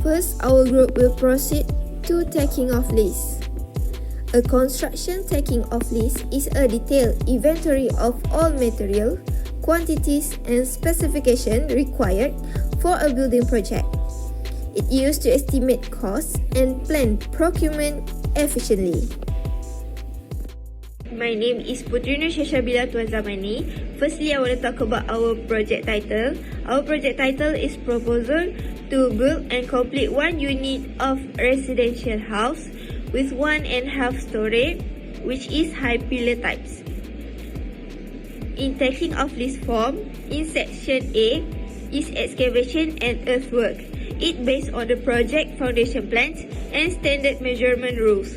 First, our group will proceed to taking of list. A construction taking of list is a detailed inventory of all material, quantities, and specifications required for a building project. It used to estimate costs and plan procurement efficiently. My name is Putrina Shashabila Tuan Zamani. Firstly, I want to talk about our project title. Our project title is Proposal to Build and Complete one unit of residential house with 1.5 story, which is high pillar types. In taking of list form, in section A is excavation and earthwork. It based on the project foundation plans and standard measurement rules.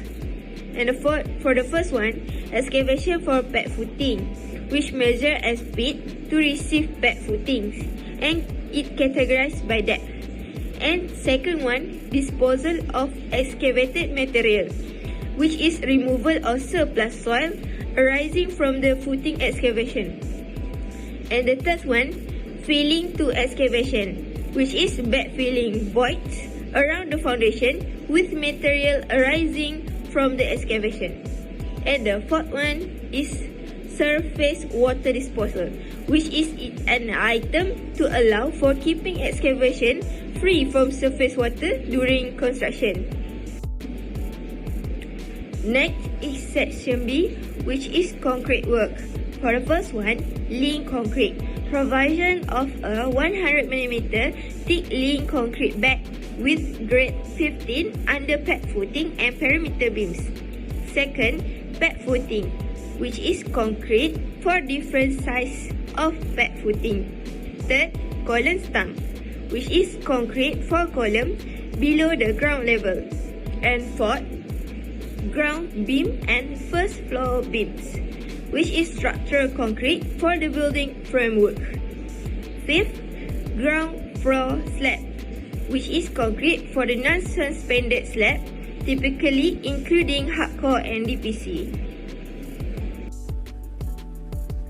And for the first one, excavation for pad footing, which measure as feet to receive pad footings, and it categorized by depth. And second one, disposal of excavated material, which is removal of surplus soil arising from the footing excavation. And the third one, filling to excavation, which is backfilling voids around the foundation with material arising from the excavation. And the fourth one is surface water disposal, which is an item to allow for keeping excavation free from surface water during construction. Next is section B, which is concrete work. For the first one, lean concrete, provision of a 100mm thick lean concrete bag with grade 15 under pad footing and perimeter beams. Second, pad footing, which is concrete for different size of pad footing. Third, column stump, which is concrete for column below the ground level. And fourth, ground beam and first floor beams, which is structural concrete for the building framework. Fifth, ground floor slab, which is concrete for the non-suspended slab, typically including hardcore and DPC.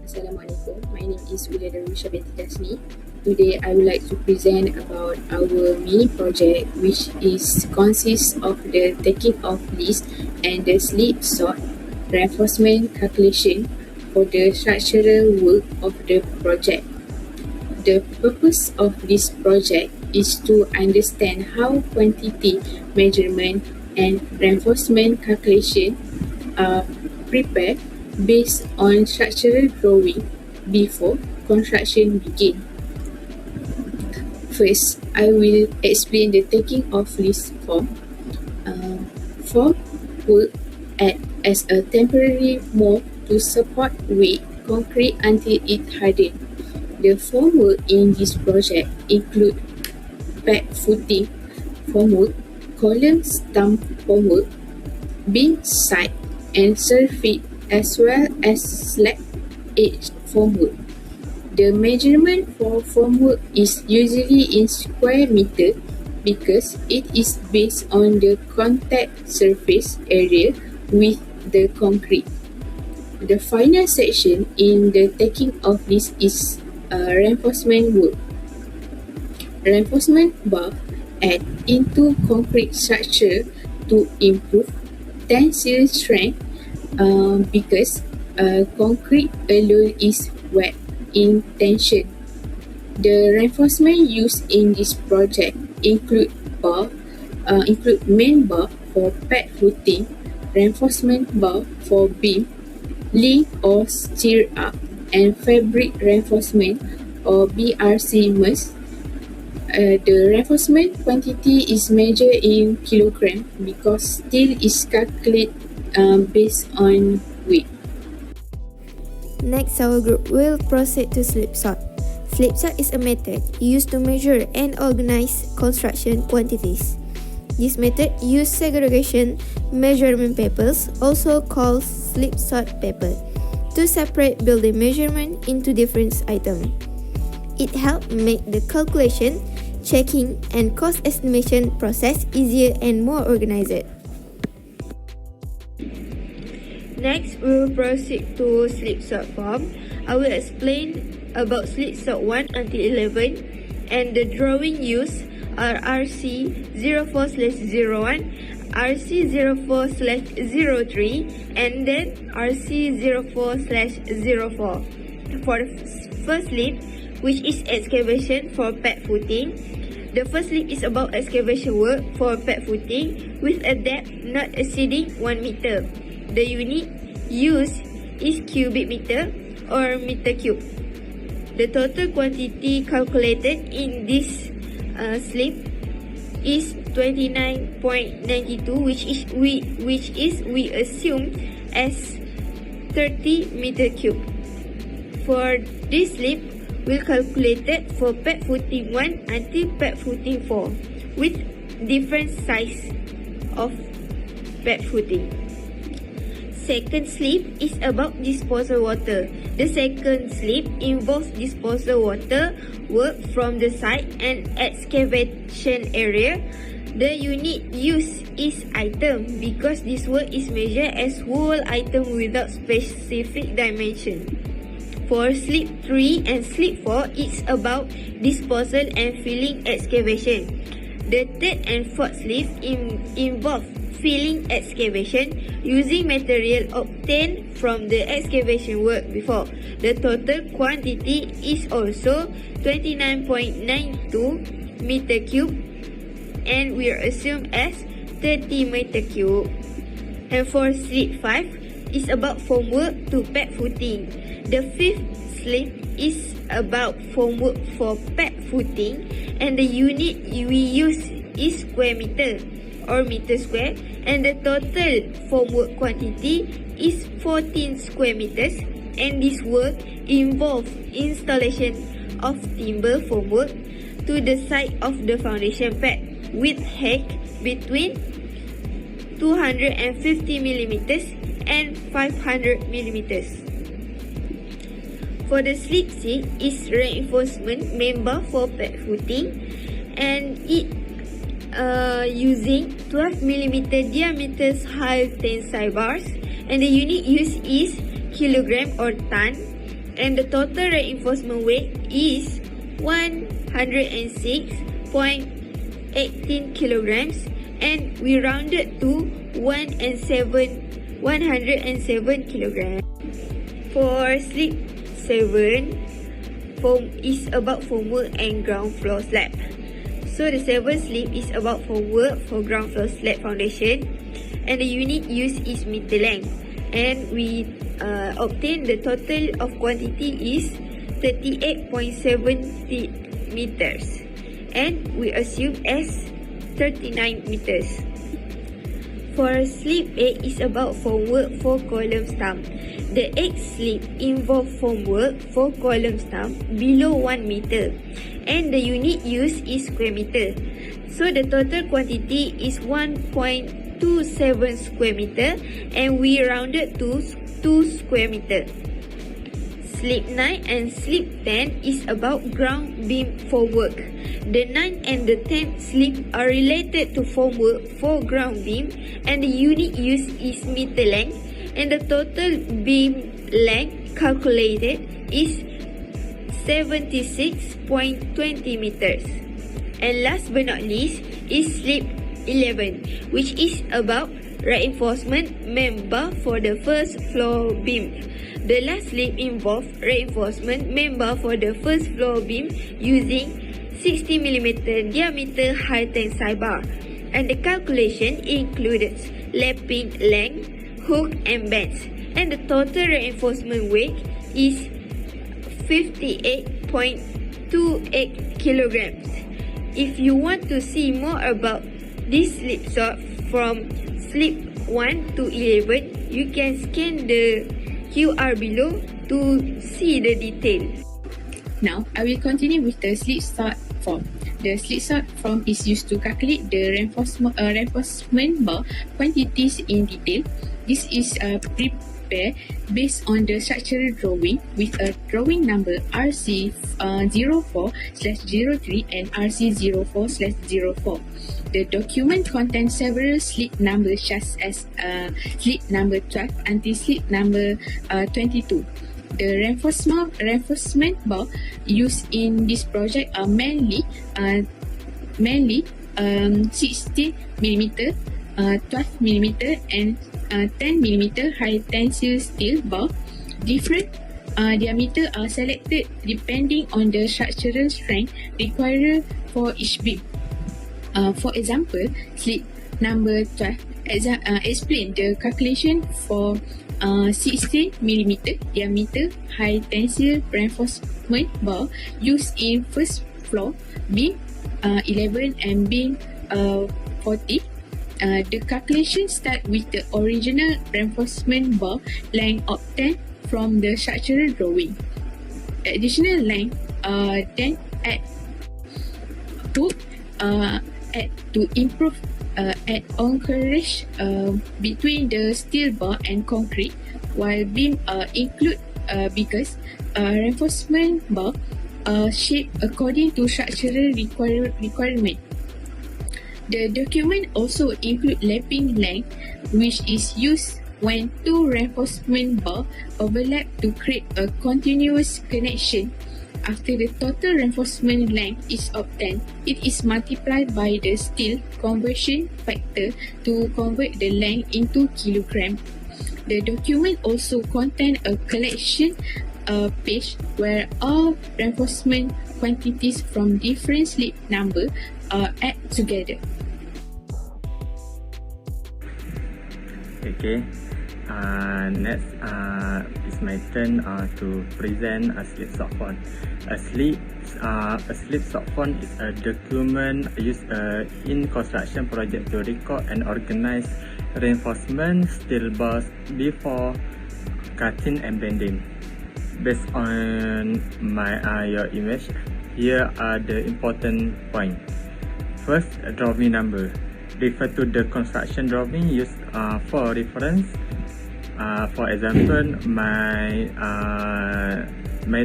Assalamualaikum, my name is Ulia Darusha binti Dasmi. Today I would like to present about our mini project, which consists of the taking of list and the slip sort reinforcement calculation for the structural work of the project. The purpose of this project is to understand how quantity measurement and reinforcement calculation are prepared based on structural drawing before construction begins. First, I will explain the taking of list form. Form will act as a temporary mold to support weight concrete until it hardens. The formwork in this project include pad footing formwork, column stump formwork, beam side and surface, as well as slab edge formwork. The measurement for formwork is usually in square meter because it is based on the contact surface area with the concrete. The final section in the taking of this is reinforcement work. Reinforcement bar add into concrete structure to improve tensile strength because concrete alone is wet in tension. The reinforcement used in this project include main bar for pad footing, reinforcement bar for beam, link or stir up, and fabric reinforcement or BRC mesh. The reinforcement quantity is measured in kilogram because steel is calculated based on weight. Next, our group will proceed to slip sort. Slip sort is a method used to measure and organize construction quantities. This method uses segregation measurement papers, also called slip sort paper, to separate building measurement into different items. It helps make the calculation, checking, and cost estimation process easier and more organized. Next, we will proceed to slip sort form. I will explain about slip sort 1 until 11. and the drawing used are RC04/01, RC04/03, and then RC04/04. For the first slip, which is excavation for pad footing, the first slip is about excavation work for pad footing with a depth not exceeding 1 meter. The unit used is cubic meter or meter cube. The total quantity calculated in this slip is 29.92, which we assume as 30 meter cube. For this slip, we'll calculate it for pad footing 1 until pad footing 4 with different size of pad footing. Second slip is about disposal water. The second slip involves disposal water work from the site and excavation area. The unit used is item because this work is measured as whole item without specific dimension. For slip 3 and slip 4, it's about disposal and filling excavation. The third and fourth slip involve filling excavation using material obtained from the excavation work before. The total quantity is also 29.92 meter cube and we are assumed as 30 meter cube. And for slip 5 is about formwork to pad footing. The fifth slip is about formwork for pad footing and the unit we use is square meter or meter square, and the total formwork quantity is 14 square meters, and this work involves installation of timber formwork to the side of the foundation pad with height between 250 millimeters and 500 millimeters. For the slip 6 is reinforcement member for pad footing, and it using 12 millimeter diameter high tensile bars, and the unit used is kilogram or ton, and the total reinforcement weight is 106.18 kilograms, and we rounded to 107 kilograms. For slip 7, is about formwork and ground floor slab. So the 7th slip is about formwork for ground floor slab foundation, and the unit used is meter length, and we obtain the total of quantity is 38.70 meters, and we assume as 39 meters. For slip 8 is about formwork for column stump. The 8th slip involves formwork for column stump below 1 meter, and the unit used is square meter. So the total quantity is 1.27 square meter, and we rounded to 2 square meter. Slip 9 and slip 10 is about ground beam formwork. The 9th and the 10th slip are related to formwork for ground beam, and the unit used is meter length, and the total beam length calculated is 76.20 meters. And last but not least is slip 11, which is about reinforcement member for the first floor beam. The last slip involves reinforcement member for the first floor beam using 60 mm diameter high tensile bar, and the calculation included lapping length, hook and bends, and the total reinforcement weight is 58.28 kilograms. If you want to see more about this slip sort from slip 1 to 11, you can scan the QR below to see the detail. Now, I will continue with the slip sort form. The slip sort form is used to calculate the reinforcement bar quantities in detail. This is prepared based on the structural drawing with a drawing number RC04/03 and RC04/04. The document contains several slip numbers such as slip number 12 until slip number 22. The reinforcement bar used in this project are mainly 16mm, 12mm and 10mm high tensile steel bar. Different diameter are selected depending on the structural strength required for each beam. For example, slip number 12 explain the calculation for 16mm diameter high tensile reinforcement bar used in first floor beam 11 and beam 40. The calculation start with the original reinforcement bar length obtained from the structural drawing. Additional length then add to improve add anchorage between the steel bar and concrete, while beam include because reinforcement bar shaped according to structural requirement. The document also include lapping length, which is used when two reinforcement bar overlap to create a continuous connection. After the total reinforcement length is obtained, it is multiplied by the steel conversion factor to convert the length into kilogram. The document also contains a collection page where all reinforcement quantities from different slip number are added together. Okay. Next, it's my turn to present a slip sort form. A slip sort form is a document used in construction project to record and organize reinforcement steel bars before cutting and bending. Based on your image, here are the important points. First, drawing number. Refer to the construction drawing used for reference. For example, my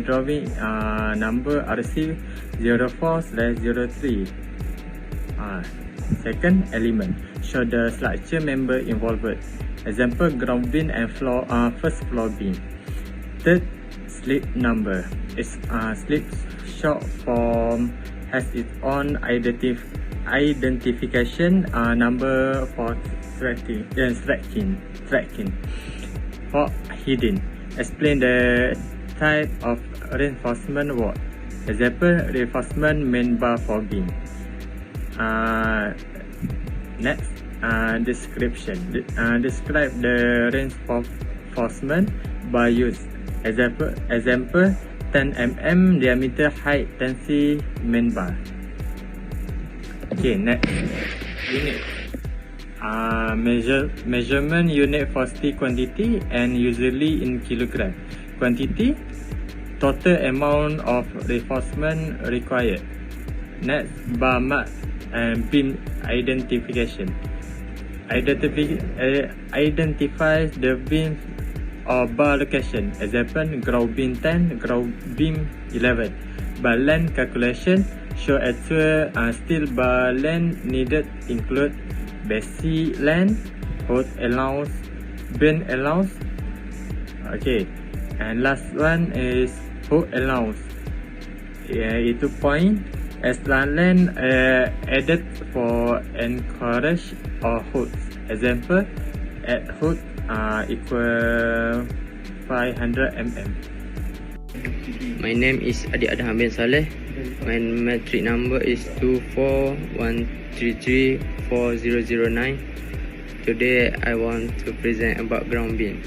drawing number RC 04/03. Second, element. Show the structure member involved. Example, ground beam and first floor beam. Third, slip number. Slip short form has its own identification number for tracking. For hidden, explain the type of reinforcement work. Example, reinforcement main bar for beam. Next, description. Describe the reinforcement bar use. Example, 10 mm diameter high tensile main bar. Okay, next, unit. Measurement unit for steel quantity and usually in kilogram. Quantity, total amount of reinforcement required. Next, bar mark and beam identification. Identifies the beam or bar location. Example, ground beam 10, ground beam 11. Bar length calculation. Show actual steel bar length needed include basic length, hold allowance, bend allowance. Okay, and last one is hold allowance. Itu point. Extra length added for encourage or hold. Example, add hold equal 500 mm. My name is Adi Adham bin Saleh. My metric number is 241334009. Today I want to present about ground beam.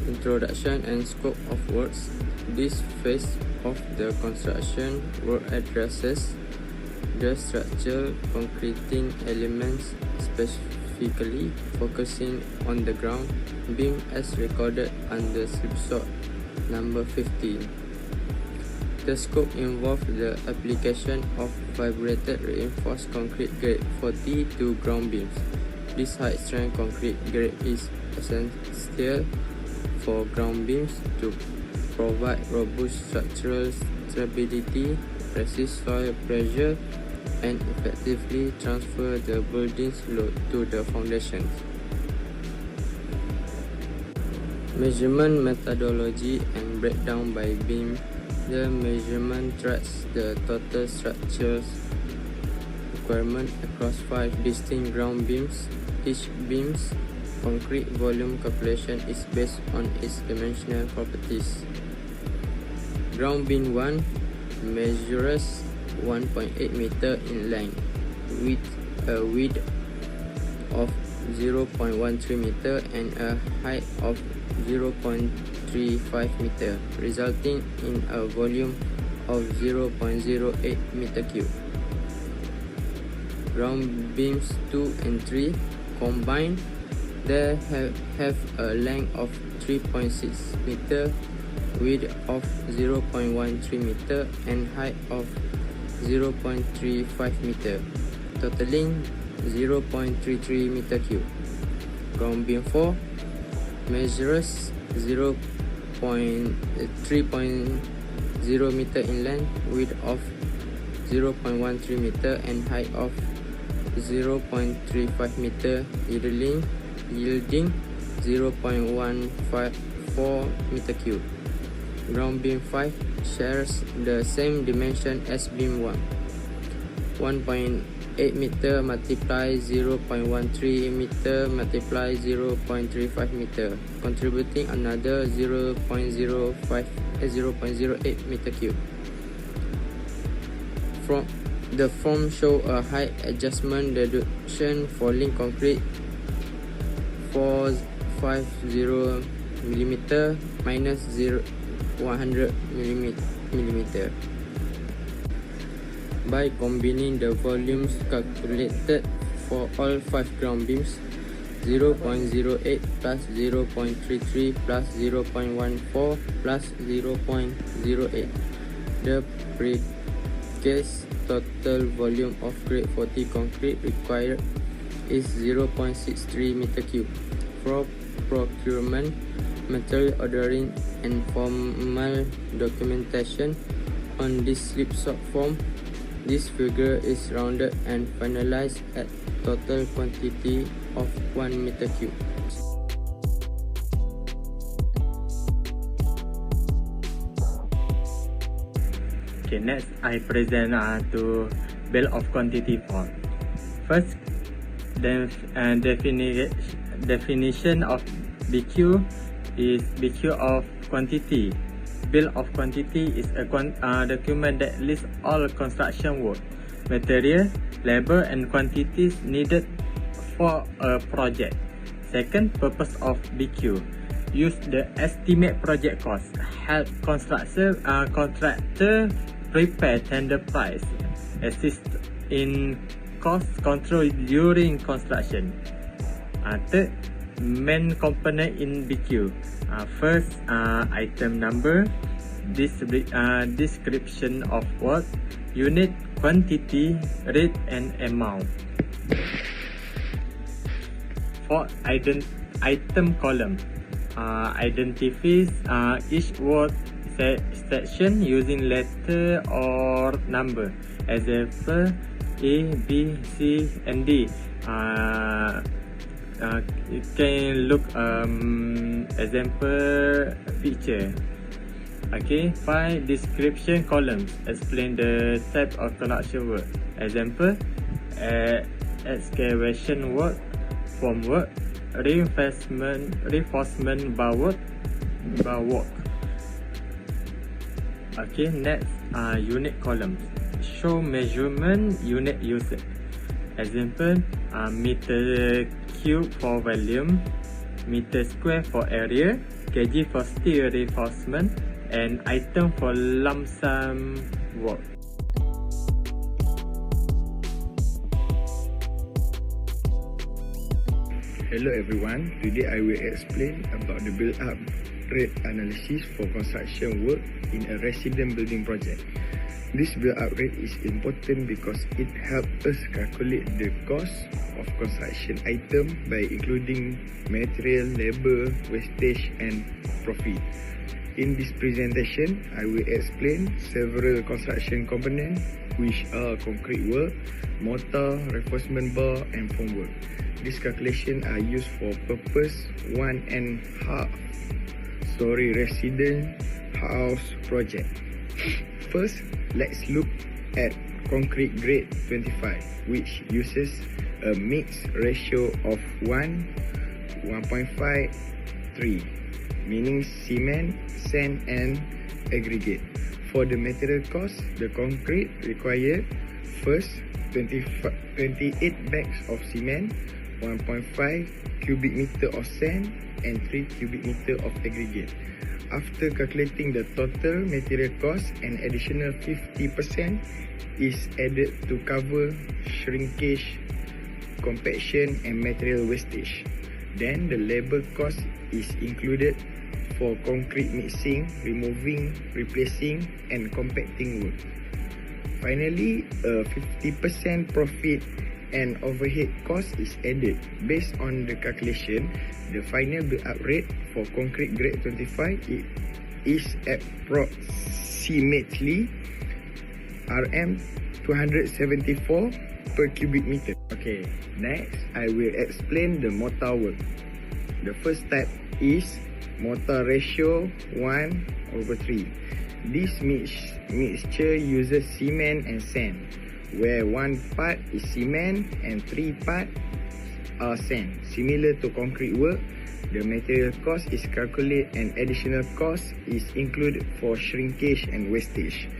Introduction and scope of works. This phase of the construction work addresses the structural concreting elements, specifically focusing on the ground beam as recorded under slipshod number 15. The scope involves the application of vibrated reinforced concrete grade 40 to ground beams. This high strength concrete grade is essential for ground beams to provide robust structural stability, resist soil pressure, and effectively transfer the building's load to the foundations. Measurement methodology and breakdown by beam. The measurement tracks the total structural requirement across 5 distinct ground beams. Each beam's concrete volume calculation is based on its dimensional properties. Ground beam 1 measures 1.8 meter in length with a width of 0.13 meter and a height of 0.35 meter, resulting in a volume of 0.08 meter cube. Ground beams 2 and 3 combined, they have a length of 3.6 meter, width of 0.13 meter and height of 0.35 meter, totaling 0.33 meter cube. Ground beam 4 measures 3.0 meter in length, width of 0.13 meter and height of 0.35 meter, yielding 0.154 meter cube. Ground beam 5 shares the same dimension as beam 1, 1.8 meter multiply 0.13 meter multiply 0.35 meter, contributing another 0.08 meter cube. From the form show a height adjustment deduction for link concrete 450 mm minus 100 mm. By combining the volumes calculated for all 5 ground beams, 0.08 plus 0.33 plus 0.14 plus 0.08, the precast total volume of grade 40 concrete required is 0.63 meter cube. For procurement, material ordering and formal documentation on this slipshod form, this figure is rounded and finalized at total quantity of 1 meter cube. Okay, next I present to bill of quantity form. First, definition of BQ is BQ of quantity. Bill of quantity is a document that lists all construction work, material, labor and quantities needed for a project. Second, purpose of BQ. Use the estimate project cost. Help contractor prepare tender price. Assist in cost control during construction. Third, main component in BQ. First, item number, description of work, unit, quantity, rate and amount. For item column, identifies each work section using letter or number. Example A, B, C and D. You can look example picture. Okay, 5 description columns explain the type of construction work. Example, excavation work, formwork, reinforcement bar work. Okay, next unit columns. Show measurement unit used. Example, meter cube for volume, meter square for area, kg for steel reinforcement, and item for lump sum work. Hello everyone, today I will explain about the build-up rate analysis for construction work in a resident building project. This build-up rate is important because it helps us calculate the cost of construction item by including material, labor, wastage and profit. In this presentation, I will explain several construction components which are concrete work, mortar, reinforcement bar and formwork. These calculations are used for purpose 1.5 multi-story resident house project. First, let's look at concrete grade 25, which uses a mixed ratio of 1.5, 3, meaning cement, sand and aggregate. For the material cost, the concrete required first 28 bags of cement, 1.5 cubic meter of sand and 3 cubic meter of aggregate. After calculating the total material cost, an additional 50% is added to cover shrinkage, compaction and material wastage. Then the labor cost is included for concrete mixing, removing, replacing and compacting work. Finally, a 50% profit and overhead cost is added. Based on the calculation, the final build-up rate for concrete grade 25 is approximately RM274 per cubic meter. Okay, next I will explain the mortar work. The first type is mortar ratio 1/3. This mixture uses cement and sand, where 1 part is cement and 3 parts are sand. Similar to concrete work, the material cost is calculated and additional cost is included for shrinkage and wastage.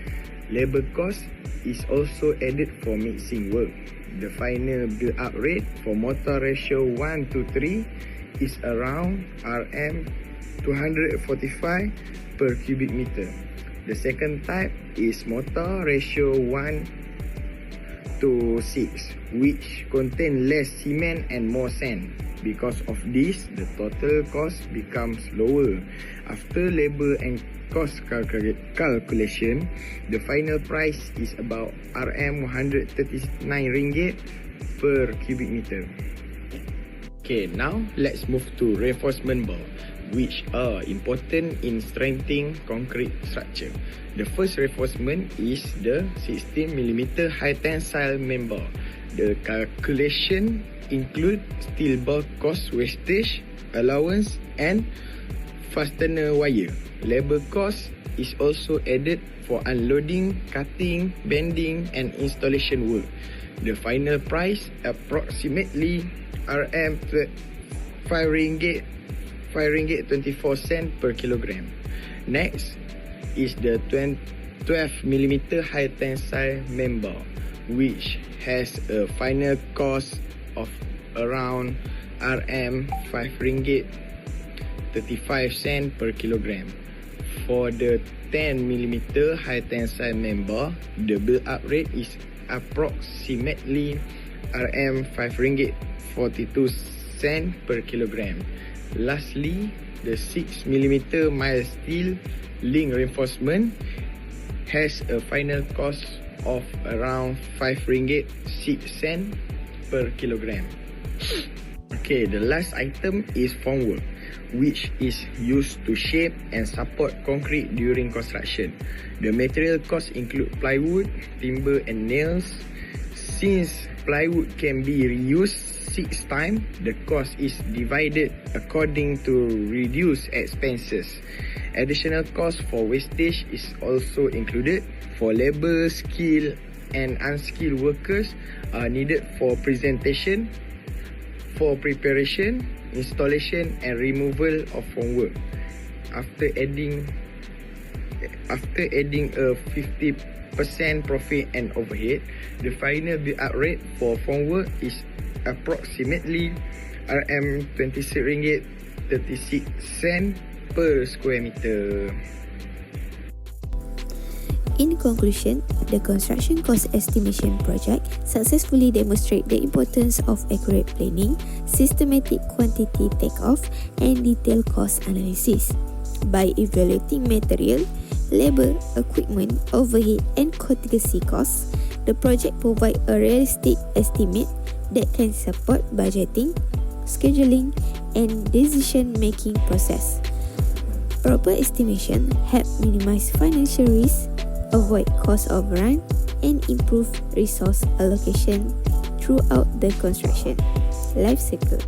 Labor cost is also added for mixing work. The final build-up rate for mortar ratio 1:3 is around RM245 per cubic meter. The second type is mortar ratio 1:6, which contain less cement and more sand. Because of this, the total cost becomes lower. After labor and cost calculation, the final price is about RM139 per cubic meter. Okay, now let's move to reinforcement bar, which are important in strengthening concrete structure. The first reinforcement is the 16mm high tensile member. The calculation include steel bar cost wastage, allowance and fastener wire. Labor cost is also added for unloading, cutting, bending and installation work. The final price approximately RM5.24 per kilogram. Next is the 12mm high tensile member, which has a final cost of around RM5.35 per kilogram. For the 10mm high tensile member, the build-up rate is approximately RM5.42 per kilogram. Lastly, the 6mm mild steel link reinforcement has a final cost of around RM5.06 per kilogram. Okay, the last item is formwork, which is used to shape and support concrete during construction. The material costs include plywood, timber and nails. Since plywood can be reused 6 times, the cost is divided according to reduced expenses. Additional cost for wastage is also included. For labor, skilled and unskilled workers are needed for presentation, for preparation, installation and removal of formwork. After adding a 50% profit and overhead, the final build-up rate for formwork is approximately RM26.36 per square meter. In conclusion, the construction cost estimation project successfully demonstrates the importance of accurate planning, systematic quantity takeoff, and detailed cost analysis. By evaluating material, labor, equipment, overhead, and contingency costs, the project provides a realistic estimate that can support budgeting, scheduling, and decision-making process. Proper estimation help minimize financial risk, avoid cost overrun, and improve resource allocation throughout the construction life cycle.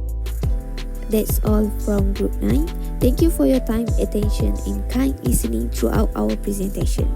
That's all from Group 9. Thank you for your time, attention, and kind listening throughout our presentation.